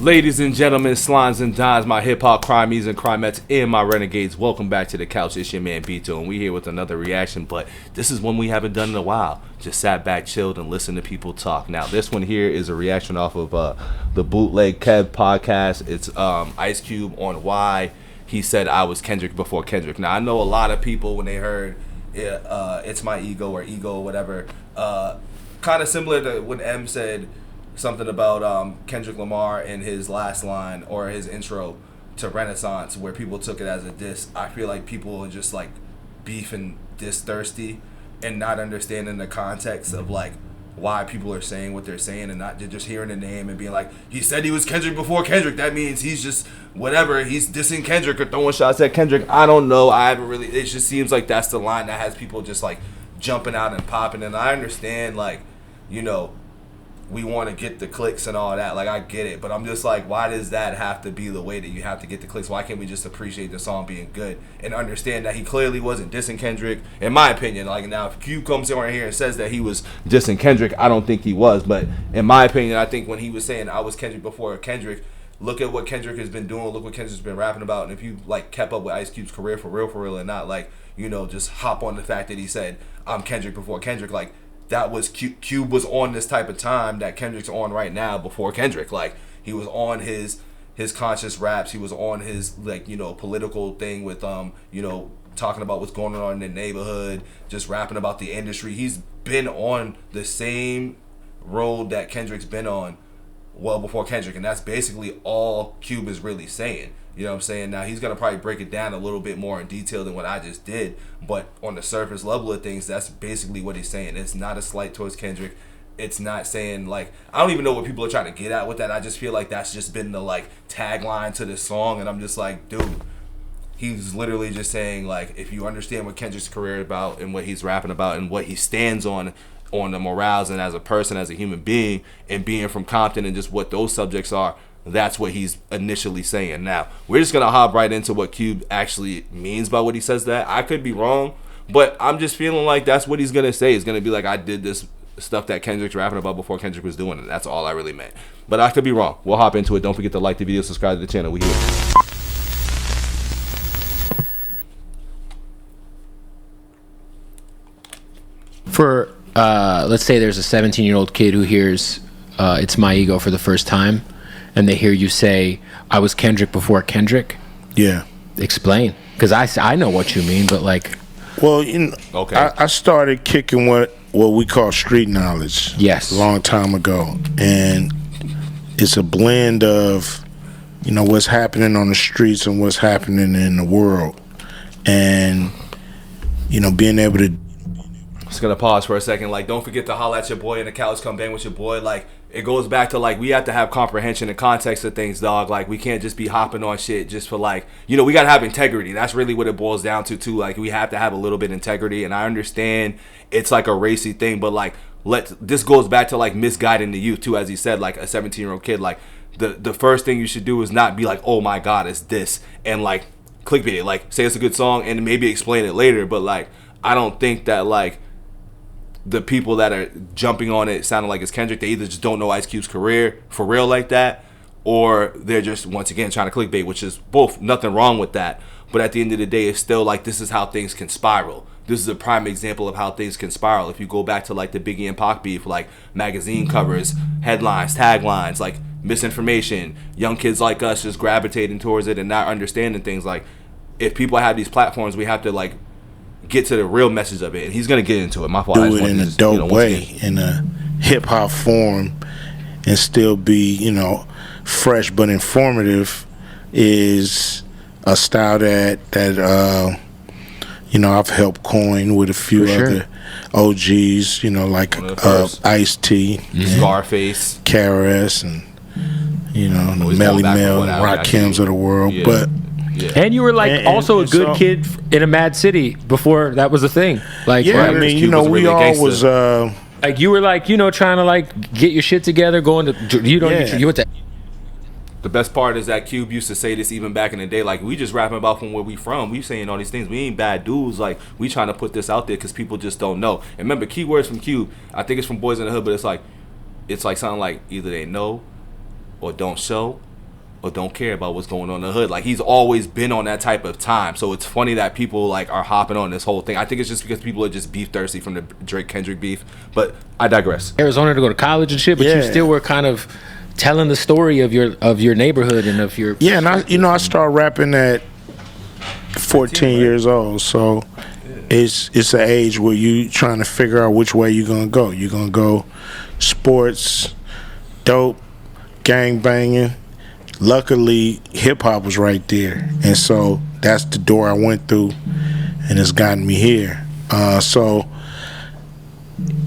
Ladies and gentlemen, slimes and dimes, my hip-hop crimies and crimettes, and my renegades, welcome back to the couch. It's your man BITO, and we here with another reaction, but this is one we haven't done in a while. Just sat back, chilled, and listened to people talk. Now, this one here is a reaction off of the Bootleg Kev podcast. It's Ice Cube on why he said I was Kendrick before Kendrick. Now, I know a lot of people, when they heard It's My Ego or Ego or whatever, kind of similar to when M said something about Kendrick Lamar in his last line or his intro to Renaissance, where people took it as a diss. I feel like people are just like beef and diss thirsty and not understanding the context of like why people are saying what they're saying, and not just hearing the name and being like, he said he was Kendrick before Kendrick, that means he's just whatever, he's dissing Kendrick or throwing shots at Kendrick. I don't know. I haven't really, it just seems like that's the line that has people just like jumping out and popping. And I understand, like, you know, we want to get the clicks and all that. Like, I get it. But I'm just like, why does that have to be the way that you have to get the clicks? Why can't we just appreciate the song being good and understand that he clearly wasn't dissing Kendrick, in my opinion? Like, now, if Q comes in right here and says that he was dissing Kendrick, I don't think he was. But in my opinion, I think when he was saying I was Kendrick before Kendrick, look at what Kendrick has been doing. Look what Kendrick's been rapping about. And if you, like, kept up with Ice Cube's career for real, and not, like, you know, just hop on the fact that he said, I'm Kendrick before Kendrick, like, that was Cube was on this type of time that Kendrick's on right now before Kendrick. Like, he was on his conscious raps. He was on his, like, you know, political thing with you know, talking about what's going on in the neighborhood, just rapping about the industry. He's been on the same road that Kendrick's been on well before Kendrick, and that's basically all Cube is really saying. You know what I'm saying? Now, he's going to probably break it down a little bit more in detail than what I just did, but on the surface level of things, that's basically what he's saying. It's not a slight towards Kendrick. It's not saying, like, I don't even know what people are trying to get at with that. I just feel like that's just been the, like, tagline to this song, and I'm just like, dude, he's literally just saying, like, if you understand what Kendrick's career is about and what he's rapping about and what he stands on the morals and as a person, as a human being, and being from Compton and just what those subjects are, that's what he's initially saying. Now, we're just going to hop right into what Cube actually means by what he says that. I could be wrong, but I'm just feeling like that's what he's going to say. He's going to be like, I did this stuff that Kendrick's rapping about before Kendrick was doing it. That's all I really meant. But I could be wrong. We'll hop into it. Don't forget to like the video, subscribe to the channel. We here. For, let's say there's a 17-year-old kid who hears It's My Ego for the first time, and they hear you say, I was Kendrick before Kendrick. Yeah. Explain. Because I know what you mean, but like... Well, you know, okay. I started kicking what we call street knowledge. Yes. A long time ago. And it's a blend of, you know, what's happening on the streets and what's happening in the world. And, you know, being able to... Just gonna pause for a second. Like, don't forget to holler at your boy in the couch. Come bang with your boy. Like, it goes back to, like, we have to have comprehension and context of things, dog. Like, we can't just be hopping on shit just for, like, you know, we gotta have integrity. That's really what it boils down to, too. Like, we have to have a little bit of integrity. And I understand it's like a racy thing, but, like, this goes back to, like, misguiding the youth, too, as he said, like a 17-year-old kid. Like, the first thing you should do is not be like, oh my God, it's this, and, like, clickbait it. Like, say it's a good song and maybe explain it later. But, like, I don't think that, like, the people that are jumping on it sounding like it's Kendrick, they either just don't know Ice Cube's career for real like that, or they're just, once again, trying to clickbait, which is both nothing wrong with that. But at the end of the day, it's still like, this is how things can spiral. This is a prime example of how things can spiral. If you go back to, like, the Biggie and Pac beef, like magazine covers, headlines, taglines, like misinformation, young kids like us just gravitating towards it and not understanding things. Like, if people have these platforms, we have to, like, get to the real message of it, and he's gonna get into it. My fault. Do it in a dope way, in a hip hop form, and still be, you know, fresh but informative. Is a style that you know, I've helped coin with a few other OGs. You know, like Ice-T, Scarface, KRS, and you know, Melly Mel, and Rakims of the world, but. Yeah. And you were like also a good kid in a mad city before that was a thing. Like, yeah, I mean, you know, we all was like, you were like, you know, trying to like get your shit together, going to you went to. The best part is that Cube used to say this even back in the day. Like, we just rapping about from where we from. We saying all these things. We ain't bad dudes. Like, we trying to put this out there because people just don't know. And remember, keywords from Cube. I think it's from Boys in the Hood, but it's like something like either they know or don't show or don't care about what's going on in the hood. Like, he's always been on that type of time. So it's funny that people like are hopping on this whole thing. I think it's just because people are just beef thirsty from the Drake Kendrick beef. But I digress. Arizona to go to college and shit, but you still were kind of telling the story of your neighborhood and of your and I started rapping at 14 years old. So it's an age where you trying to figure out which way you're gonna go. You're gonna go sports, dope, gang banging. Luckily, hip hop was right there, and so that's the door I went through, and it's gotten me here. So,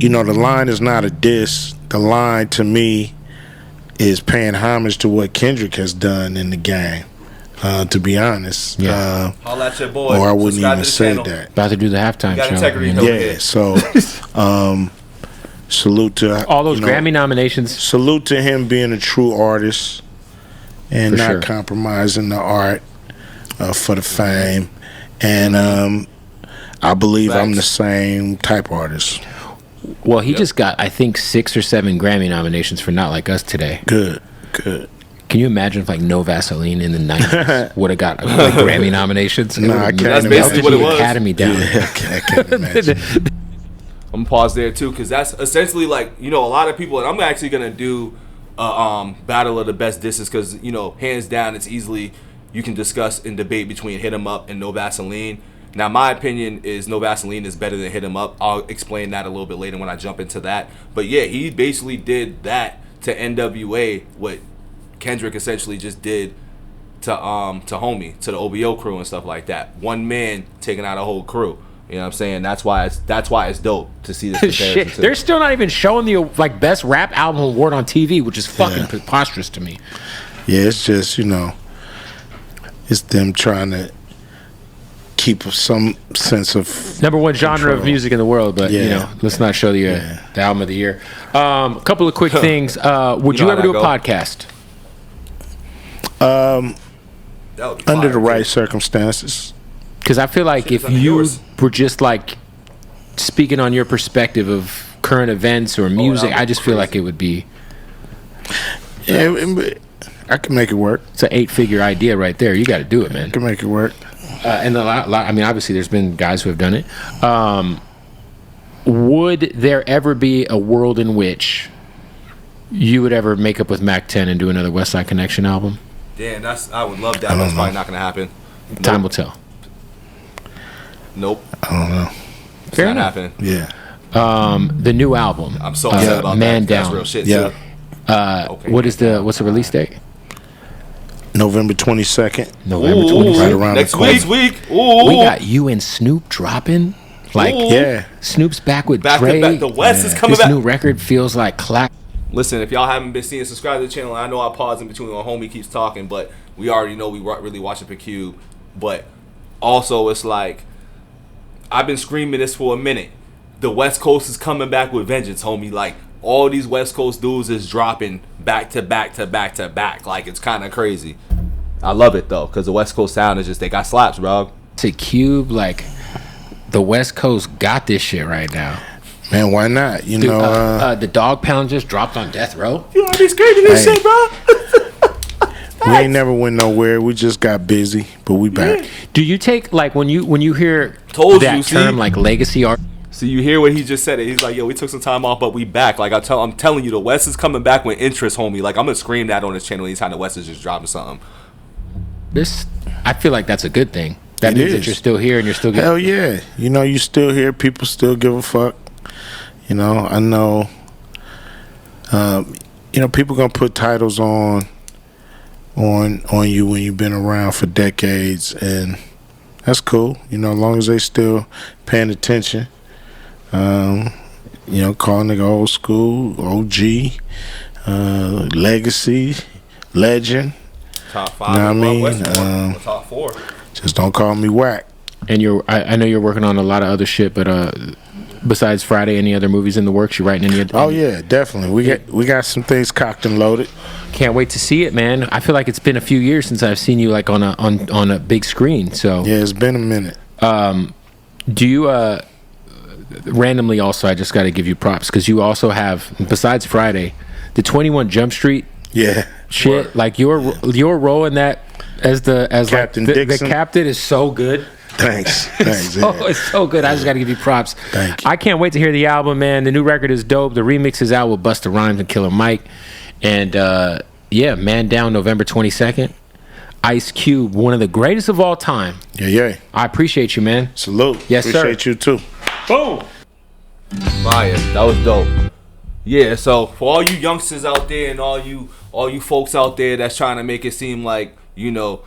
the line is not a diss. The line to me is paying homage to what Kendrick has done in the game. To be honest, Holla at your boy. Or I wouldn't even say channel. that. about to do the halftime Got show. integrity, Yeah. So, salute to All those Grammy nominations. Salute to him being a true artist and For not sure. compromising the art for the fame. And I believe I'm the same type artist. Well, he just got, I think, 6 or 7 Grammy nominations for Not Like Us today. Good. Can you imagine if like No Vaseline in the 90s would have got like Grammy nominations? It Nah, would've I can't That's imagine. basically what it the was. Academy down. Yeah, I can't imagine. I'm gonna pause there too, because that's essentially like, a lot of people, and I'm actually gonna do battle of the best disses, because hands down it's easily, you can discuss and debate between Hit 'Em Up and No Vaseline. Now my opinion is No Vaseline is better than Hit 'Em Up. I'll explain that a little bit later when I jump into that. But yeah, he basically did that to NWA what Kendrick essentially just did to Homie, to the OBO crew and stuff like that. One man taking out a whole crew. You know what I'm saying? That's why it's dope to see this comparison. Shit, they're still not even showing the like best rap album award on TV, which is fucking preposterous to me. Yeah, it's just, it's them trying to keep some sense of #1 genre control. of music in the world, but let's not show the album of the year. A couple of quick things. Would you how ever that do a go. podcast? That would be Under fire, the right too. circumstances. Because I feel like if under you yours. were just like speaking on your perspective of current events or music, that would I just be feel crazy. like it would be. Yeah, I can make it work. It's an 8-figure idea right there. You got to do it, man. I can make it work. And I mean, obviously, there's been guys who have done it. Would there ever be a world in which you would ever make up with Mac 10 and do another West Side Connection album? Damn, I would love that. That's probably not gonna happen. Time will tell. Nope. I don't know. Fair Not enough. happening. Yeah. The new album. I'm so upset about Man that. That's Down. real shit Yeah. too. Okay. What's the release date? November 22nd. November Ooh, 26th. Right around next the corner. week. Ooh. We got you and Snoop dropping. Like, Ooh. Yeah. Snoop's back with back Dre. to back. The West is coming This back. new record feels like clap. Listen, if y'all haven't been seeing, subscribe to the channel. I know I pause in between when homie keeps talking, but we already know we really watching per cube. But also, it's like, I've been screaming this for a minute. The West Coast is coming back with vengeance, homie. Like, all these West Coast dudes is dropping back to back to back to back. Like, it's kind of crazy. I love it, though, because the West Coast sound is just, they got slaps, bro. To Cube, like, the West Coast got this shit right now. Man, why not? You Dude, know, the Dog Pound just dropped on Death Row. You already screaming this Hey. shit, bro. we ain't never went nowhere. We just got busy, but we back. Do you take, like, when you hear Told that you, see? term, like, legacy art? So you hear what he just said. He's like, yo, we took some time off, but we back. Like, I'm telling you, the West is coming back with interest, homie. Like, I'm going to scream that on this channel anytime the West is just dropping something. I feel like that's a good thing. That It means that is. you're still here and you're still getting. Hell yeah. You know, you still here. People still give a fuck. You know, I know. People gonna put titles on you when you've been around for decades, and that's cool. You know, as long as they still paying attention. Calling nigga old school, OG, legacy, legend. Top 5. Know what I mean? West, top 4. Just don't call me whack. And I know you're working on a lot of other shit, but besides Friday, any other movies in the works? You writing any? Oh yeah, definitely. We got some things cocked and loaded. Can't wait to see it, man. I feel like it's been a few years since I've seen you like on a big screen. So Yeah, it's been a minute. do you randomly also? I just got to give you props because you also have, besides Friday, the 21 Jump Street Yeah. shit. Like your role in that as Captain like the Dixon. captain is so good. Thanks. Thanks. Oh, Yeah. it's so good. I just got to give you props. Thank you. I can't wait to hear the album, man. The new record is dope. The remix is out with Busta Rhymes and Killer Mike. And yeah, Man Down, November 22nd. Ice Cube, one of the greatest of all time. Yeah. I appreciate you, man. Salute. Yes, sir. Appreciate you too. Boom. Fire. That was dope. Yeah, so for all you youngsters out there and all you folks out there that's trying to make it seem like, you know,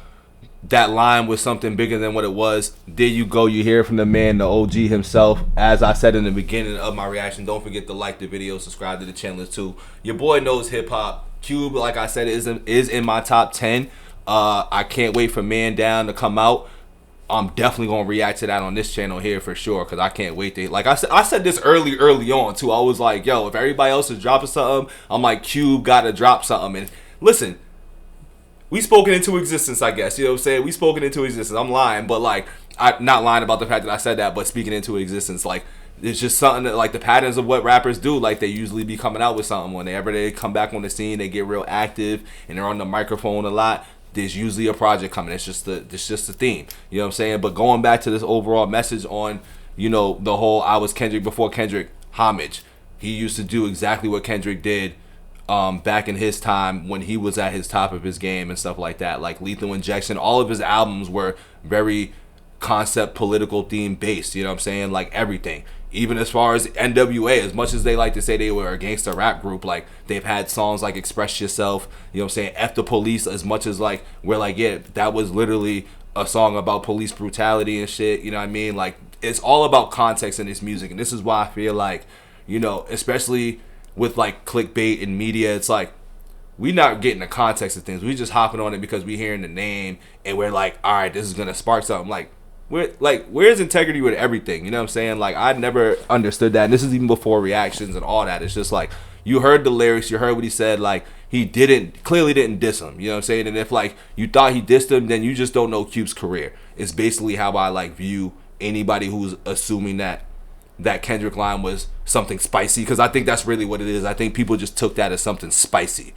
that line was something bigger than what it was, there you go. You hear from the man, the OG himself. As I said in the beginning of my reaction, don't forget to like the video, subscribe to the channel too. Your boy knows hip hop. Cube, like I said, is in my top 10. I can't wait for Man Down to come out. I'm definitely gonna react to that on this channel here for sure, because I can't wait to, like I said this early on too. I was like, yo, if everybody else is dropping something, I'm like, Cube gotta drop something. And listen, we spoken into existence, I guess. You know what I'm saying? We spoken into existence. I'm lying, but like, I'm not lying about the fact that I said that, but speaking into existence, like, it's just something that, like, the patterns of what rappers do, like, they usually be coming out with something. Whenever they come back on the scene, they get real active and they're on the microphone a lot. There's usually a project coming. It's just the theme. You know what I'm saying? But going back to this overall message on, you know, the whole I was Kendrick before Kendrick homage. He used to do exactly what Kendrick did back in his time when he was at his top of his game and stuff like that. Like Lethal Injection, all of his albums were very concept, political theme based. You know what I'm saying? Like everything. Even as far as NWA, as much as they like to say they were a gangster rap group, like they've had songs like Express Yourself, you know what I'm saying, F the Police, as much as like we're like, yeah, that was literally a song about police brutality and shit, you know what I mean? Like, it's all about context in this music, and this is why I feel like, you know, especially with like clickbait and media, it's like we not getting the context of things. We just hopping on it because we hearing the name and we're like, all right, this is gonna spark something. Where's integrity with everything? You know what I'm saying? Like, I never understood that. And this is even before reactions and all that. It's just like, you heard the lyrics, you heard what he said. Like, he clearly didn't diss him. You know what I'm saying? And if like you thought he dissed him, then you just don't know Cube's career. It's basically how I like view anybody who's assuming that Kendrick line was something spicy, because I think that's really what it is. I think people just took that as something spicy.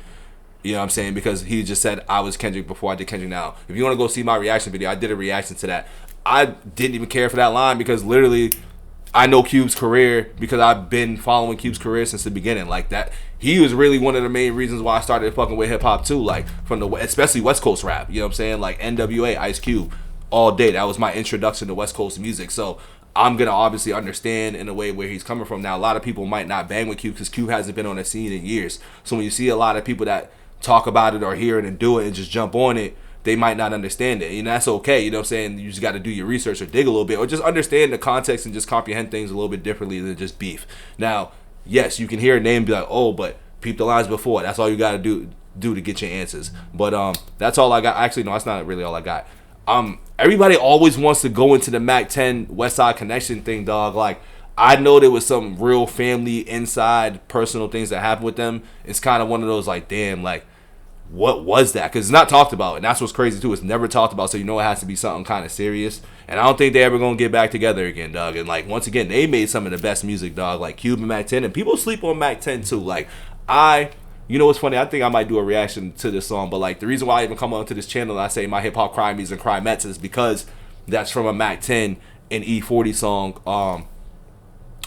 You know what I'm saying? Because he just said, I was Kendrick before I did Kendrick now. If you want to go see my reaction video, I did a reaction to that. I didn't even care for that line because literally I know Cube's career because I've been following Cube's career since the beginning. Like that, he was really one of the main reasons why I started fucking with hip hop too. Like from especially West Coast rap. You know what I'm saying? Like NWA, Ice Cube, all day. That was my introduction to West Coast music. So I'm gonna obviously understand in a way where he's coming from. Now a lot of people might not bang with Cube because Cube hasn't been on the scene in years. So when you see a lot of people that talk about it or hear it and do it and just jump on it, they might not understand it. And that's okay. You know what I'm saying? You just got to do your research or dig a little bit or just understand the context and just comprehend things a little bit differently than just beef. Now, yes, you can hear a name and be like, oh, but peep the lines before. That's all you got to do to get your answers. But that's all I got. Actually, no, that's not really all I got. Everybody always wants to go into the Mac 10 West Side Connection thing, dog. Like, I know there was some real family inside personal things that happened with them. It's kind of one of those like, damn, like, what was that? Because it's not talked about, and that's what's crazy too. It's never talked about, so you know it has to be something kind of serious. And I don't think they ever gonna get back together again, dog. And like once again, they made some of the best music, dog. Like Cube and Mac 10, and people sleep on Mac 10 too. Like you know what's funny? I think I might do a reaction to this song, but like the reason why I even come onto this channel and I say my hip hop crimies and crimettes is because that's from a Mac 10 and E40 song.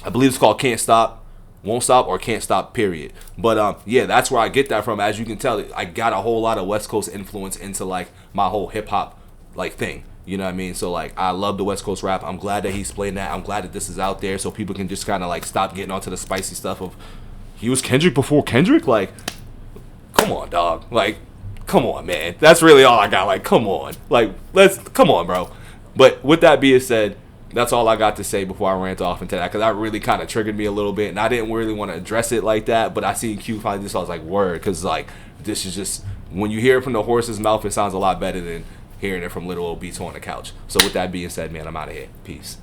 I believe it's called Can't Stop, Won't Stop, or Can't Stop, period. But yeah, that's where I get that from. As you can tell, I got a whole lot of West Coast influence into like my whole hip hop like thing. You know what I mean? So like I love the West Coast rap. I'm glad that he's playing that. I'm glad that this is out there so people can just kind of like stop getting onto the spicy stuff of he was Kendrick before Kendrick. Like, come on, dog. Like, come on, man. That's really all I got. Like, come on. Like, come on, bro. But with that being said, that's all I got to say before I rant off into that, because that really kind of triggered me a little bit, and I didn't really want to address it like that, but I seen Q finally just, I was like, word, because like, this is just, when you hear it from the horse's mouth, it sounds a lot better than hearing it from little old BITO'S on the couch. So with that being said, man, I'm out of here. Peace.